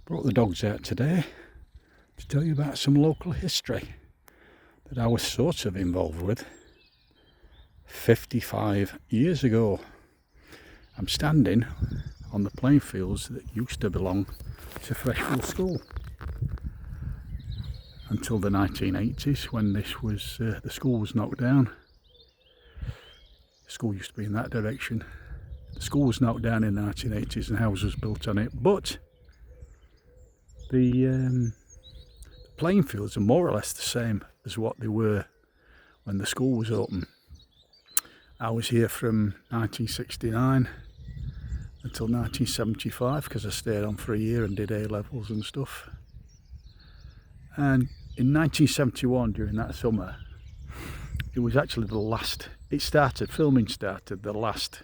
Brought the dogs out today to tell you about some local history that I was sort of involved with 55 years ago. I'm standing on the playing fields that used to belong to Frecheville School until the 1980s, when this was the school was knocked down. The school used to be in that direction. The school was knocked down in the 1980s and houses was built on it, but the playing fields are more or less the same as what they were when the school was open. I was here from 1969 until 1975 because I stayed on for a year and did A-levels and stuff. And in 1971, during that summer, it was actually the last, filming started the last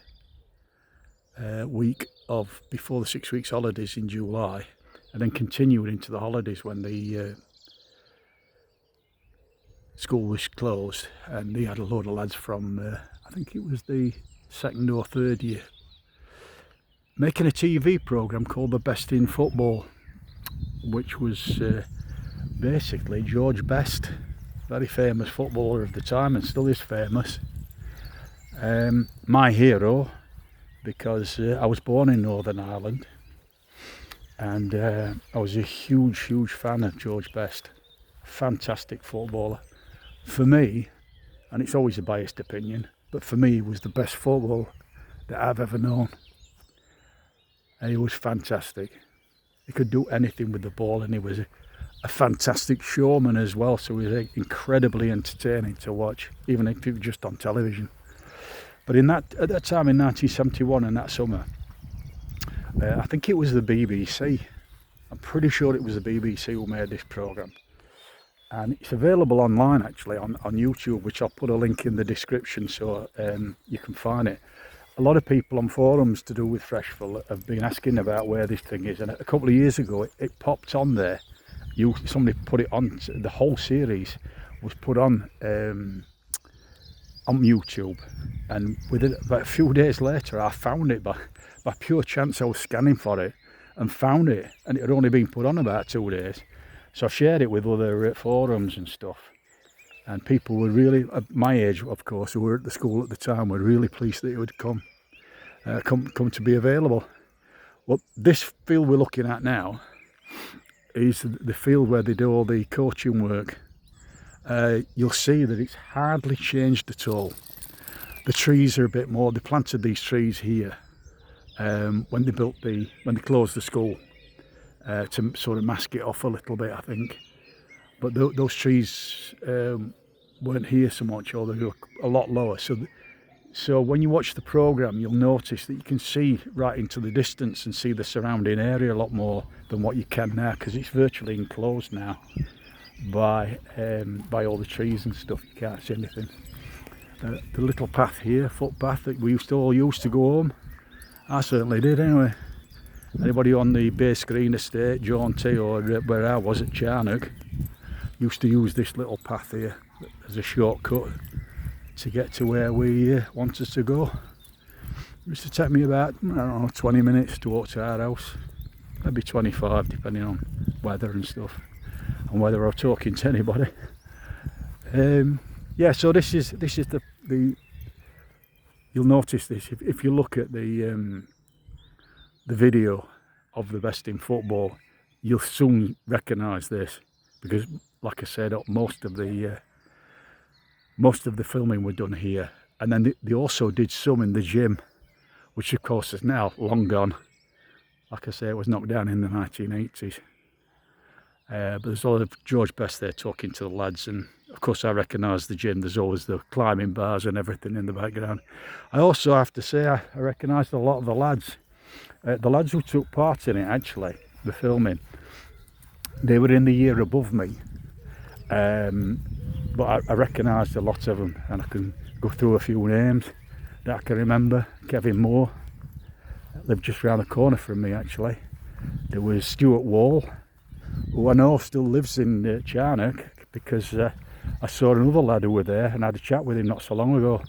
week of before the 6 weeks holidays in July, and then continued into the holidays when the school was closed, and they had a load of lads from I think it was the second or third year making a TV programme called The Best in Football, which was basically George Best, very famous footballer of the time and still is famous, my hero, because I was born in Northern Ireland, and I was a huge fan of George Best. Fantastic footballer. For me, and it's always a biased opinion, but for me he was the best footballer that I've ever known. And he was fantastic. He could do anything with the ball, and he was a fantastic showman as well, so he was incredibly entertaining to watch, even if it was just on television. But at that time in 1971, in that summer, I think it was the BBC. I'm pretty sure it was the BBC who made this programme. And it's available online actually on YouTube, which I'll put a link in the description so you can find it. A lot of people on forums to do with Frecheville have been asking about where this thing is, and a couple of years ago it popped on there. Somebody put it on, the whole series was put on YouTube, and within about a few days later I found it by pure chance. I was scanning for it and found it, and it had only been put on about 2 days. So I shared it with other forums and stuff, and people were really, at my age of course, who were at the school at the time, were really pleased that it would come to be available. Well, this field we're looking at now is the field where they do all the coaching work. You'll see that it's hardly changed at all. The trees are a bit more, they planted these trees here when they closed the school to sort of mask it off a little bit, I think. But those trees weren't here so much, or they were a lot lower. So when you watch the programme, you'll notice that you can see right into the distance and see the surrounding area a lot more than what you can now, because it's virtually enclosed now by all the trees and stuff. You can't see anything. The little path here, footpath that we all used to go home. I certainly did anyway. Anybody on the Base Green estate, Jaunty, or where I was at Charnock, used to use this little path here as a shortcut to get to where we wanted to go. It used to take me about, I don't know, 20 minutes to walk to our house, maybe 25 depending on weather and stuff, and whether I was talking to anybody. Yeah, so this is the you'll notice this if you look at the video of The Best in Football, you'll soon recognise this, because like I said, most of the filming were done here, and then they also did some in the gym, which of course is now long gone. Like I say, it was knocked down in the 1980s. But there's a lot of George Best there talking to the lads, and of course I recognise the gym. There's always the climbing bars and everything in the background. I also have to say I recognised a lot of the lads. The lads who took part in it, actually, the filming, they were in the year above me. But I recognised a lot of them, and I can go through a few names that I can remember. Kevin Moore lived just round the corner from me, actually. There was Stuart Wall, who I know still lives in Charnock, because I saw another lad who was there and I had a chat with him not so long ago.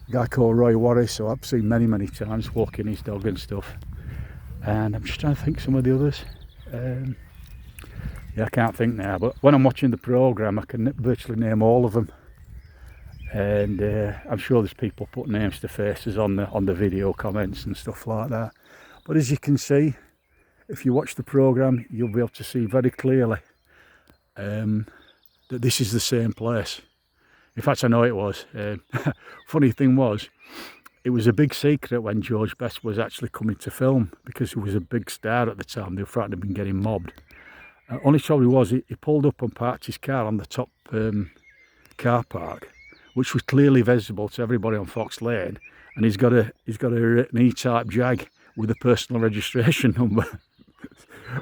A guy called Roy Warris, who I've seen many times walking his dog and stuff. And I'm just trying to think some of the others. Yeah, I can't think now, but when I'm watching the programme I can virtually name all of them, and I'm sure there's people put names to faces on the video comments and stuff like that. But as you can see, if you watch the programme, you'll be able to see very clearly that this is the same place. In fact, I know it was. Funny thing was, it was a big secret when George Best was actually coming to film, because he was a big star at the time. They were frightened of him getting mobbed. Only trouble was, he pulled up and parked his car on the top car park, which was clearly visible to everybody on Fox Lane, and he's got an E-type Jag with a personal registration number.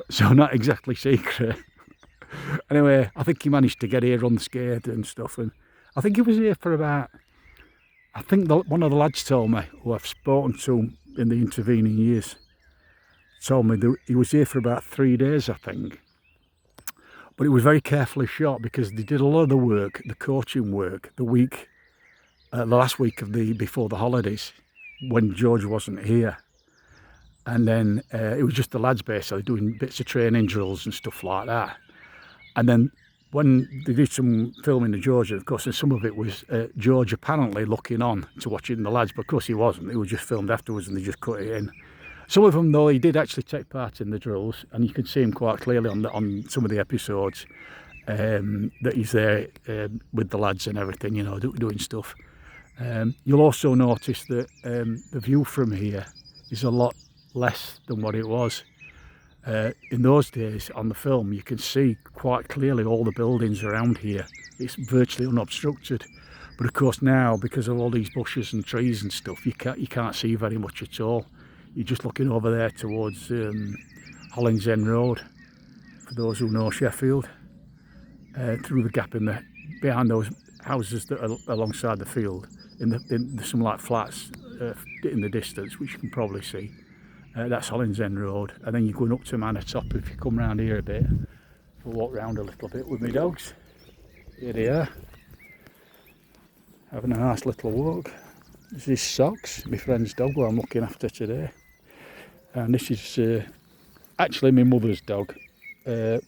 So not exactly secret. Anyway, I think he managed to get here unscathed and stuff, and I think he was here for about, I think one of the lads told me, who I've spoken to in the intervening years, told me that he was here for about 3 days, I think. But it was very carefully shot, because they did a lot of the work, the coaching work, the last week before the holidays, when George wasn't here. And then it was just the lads basically doing bits of training drills and stuff like that. And then when they did some filming of George, of course, and some of it was George apparently looking on to watching the lads, but of course he wasn't. It was just filmed afterwards and they just cut it in. Some of them, though, he did actually take part in the drills, and you can see him quite clearly on some of the episodes that he's there with the lads and everything, you know, doing stuff. You'll also notice that the view from here is a lot less than what it was. In those days on the film, you can see quite clearly all the buildings around here. It's virtually unobstructed. But of course now, because of all these bushes and trees and stuff, you can't see very much at all. You're just looking over there towards Hollins End Road, for those who know Sheffield, through the gap behind those houses that are alongside the field. There's some like flats in the distance, which you can probably see. That's Hollins End Road, and then you're going up to Hanna Top. If you come round here a bit, we'll walk round a little bit with my dogs. Here they are, having a nice little walk. This is Socks, my friend's dog, who I'm looking after today. And this is actually my mother's dog,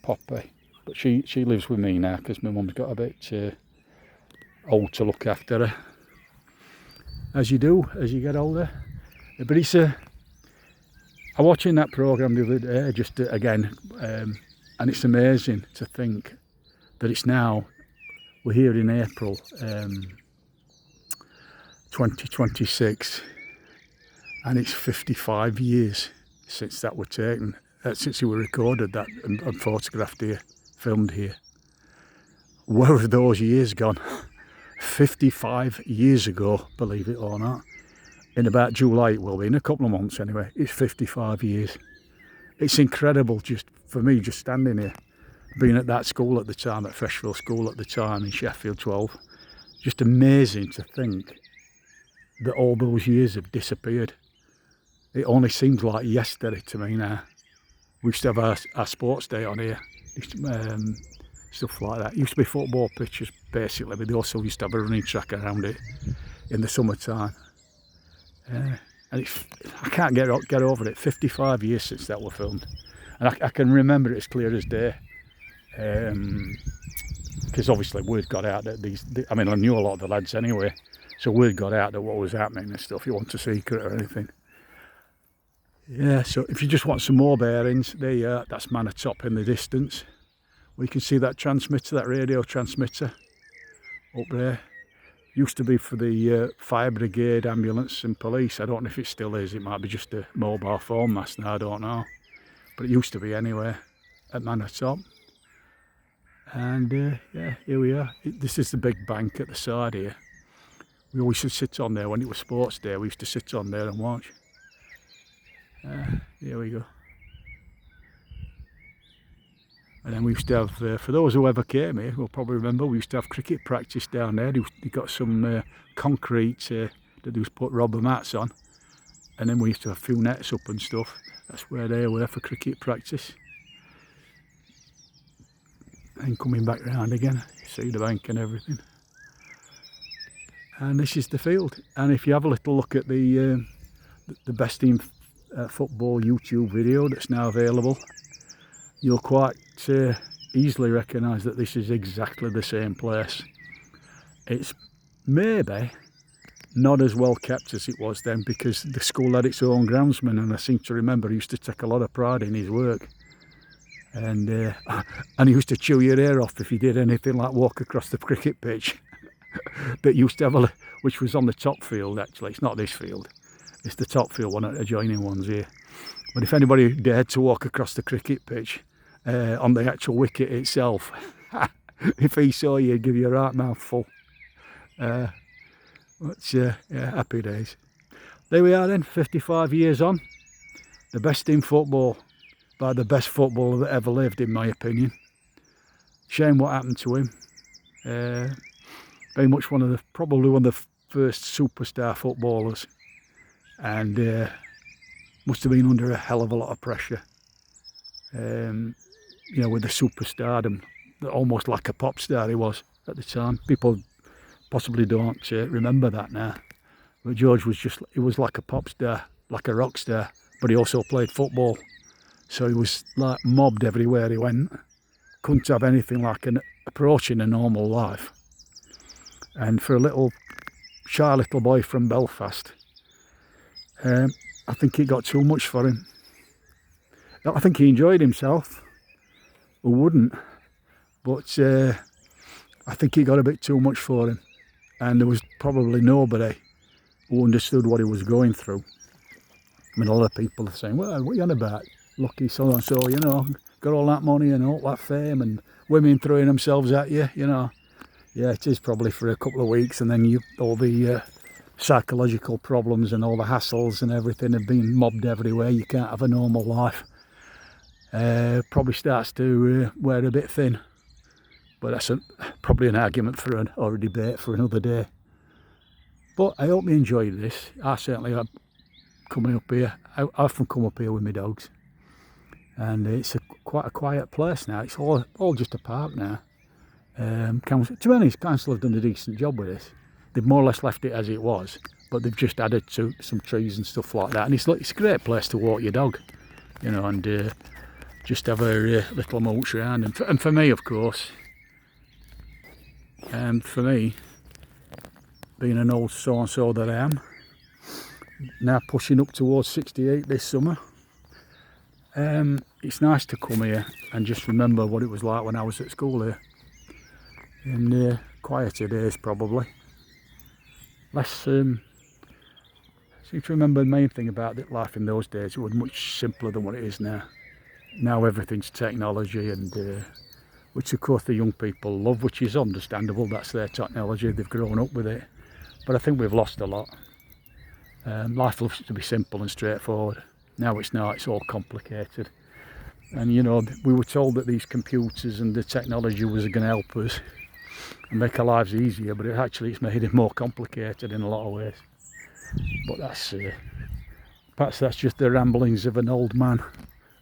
Poppy. But she lives with me now, because my mum's got a bit old to look after her. As you do, as you get older. But it's I'm watching that programme the other day, just again, and it's amazing to think that it's now, we're here in April 2026, and it's 55 years since that were taken, since it were recorded that and photographed here, filmed here. Where have those years gone? 55 years ago, believe it or not. In about July it will be, in a couple of months anyway. It's 55 years. It's incredible just for me, just standing here, being at that school at the time, at Frecheville School at the time in Sheffield 12. Just amazing to think that all those years have disappeared. It only seems like yesterday to me now. We used to have our sports day on here, stuff like that. It used to be football pitches basically, but they also used to have a running track around it in the summertime. And I can't get over it. 55 years since that were filmed, and I can remember it as clear as day, because obviously word got out that I mean, I knew a lot of the lads anyway, so word got out that what was happening and stuff. You want a secret or anything? Yeah. So if you just want some more bearings, there you are. That's Hanna Top in the distance. We can see that transmitter, that radio transmitter up there. Used to be for the fire brigade, ambulance and police. I don't know if it still is. It might be just a mobile phone mast now, I don't know. But it used to be anyway at Hanna Top. And yeah, here we are. This is the big bank at the side here. We always used to sit on there when it was sports day. We used to sit on there and watch. Here we go. And then we used to have, for those who ever came here, will probably remember, we used to have cricket practice down there. They got some concrete that they used to put rubber mats on. And then we used to have a few nets up and stuff. That's where they were for cricket practice. And coming back round again, see the bank and everything. And this is the field. And if you have a little look at the Best in Football YouTube video that's now available, you'll quite easily recognise that this is exactly the same place. It's maybe not as well kept as it was then, because the school had its own groundsman, and I seem to remember he used to take a lot of pride in his work. And he used to chew your ear off if you did anything like walk across the cricket pitch. That used to have which was on the top field actually. It's not this field. It's the top field, one of the adjoining ones here. But if anybody dared to walk across the cricket pitch on the actual wicket itself, if he saw you, he'd give you a right mouthful. Yeah, happy days. There we are then, 55 years on. The best in football, by the best footballer that ever lived, in my opinion. Shame what happened to him. Very much probably one of the first superstar footballers, and must have been under a hell of a lot of pressure. You know, with the superstardom, almost like a pop star he was at the time. People possibly don't remember that now, but George he was like a pop star, like a rock star, but he also played football, so he was like mobbed everywhere he went. Couldn't have anything like approaching a normal life. And for a shy little boy from Belfast, I think it got too much for him. I think he enjoyed himself. Who wouldn't? But I think it got a bit too much for him. And there was probably nobody who understood what he was going through. I mean, a lot of people are saying, well, what are you on about? Lucky so-and-so, you know, got all that money and all that fame and women throwing themselves at you, you know. Yeah, it is probably for a couple of weeks, and then all the psychological problems and all the hassles and everything have been mobbed everywhere. You can't have a normal life. Probably starts to wear a bit thin. But that's probably an argument or a debate for another day. But I hope you enjoyed this. I certainly have. Coming up here, I often come up here with my dogs, and it's quite a quiet place now. It's all just a park now. To be honest, council have done a decent job with this. They've more or less left it as it was, but they've just added to some trees and stuff like that. And it's a great place to walk your dog, you know, and just have a little mooch around. And for me, of course, being an old so-and-so that I am, now pushing up towards 68 this summer, it's nice to come here and just remember what it was like when I was at school here. In quieter days, probably. Seem to remember the main thing about life in those days, it was much simpler than what it is now. Now everything's technology, and which of course the young people love, which is understandable. That's their technology, they've grown up with it. But I think we've lost a lot. Life used to be simple and straightforward. Now it's not, it's all complicated. And you know, we were told that these computers and the technology was going to help us and make our lives easier, but it's made it more complicated in a lot of ways. But perhaps that's just the ramblings of an old man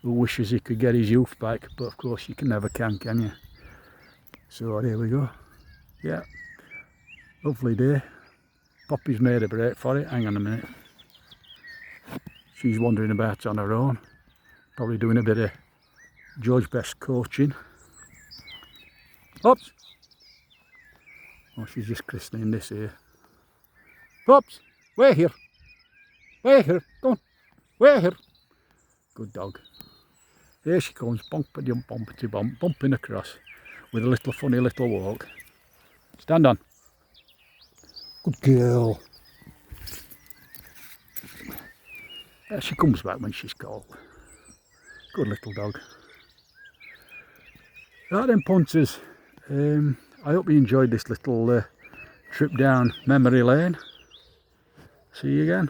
who wishes he could get his youth back, but of course you never can you? So there we go. Yeah, lovely day. Poppy's made a break for it. Hang on a minute. She's wandering about on her own, probably doing a bit of George Best coaching. Pops! Oh, she's just christening this here. Pops! We're here! We're here! Go on! We're here! Good dog. Here she comes, bumpity bumpity bump, bumping across with a funny little walk. Stand on. Good girl. Yeah, she comes back when she's cold. Good little dog. Right then, punters. I hope you enjoyed this little trip down memory lane. See you again.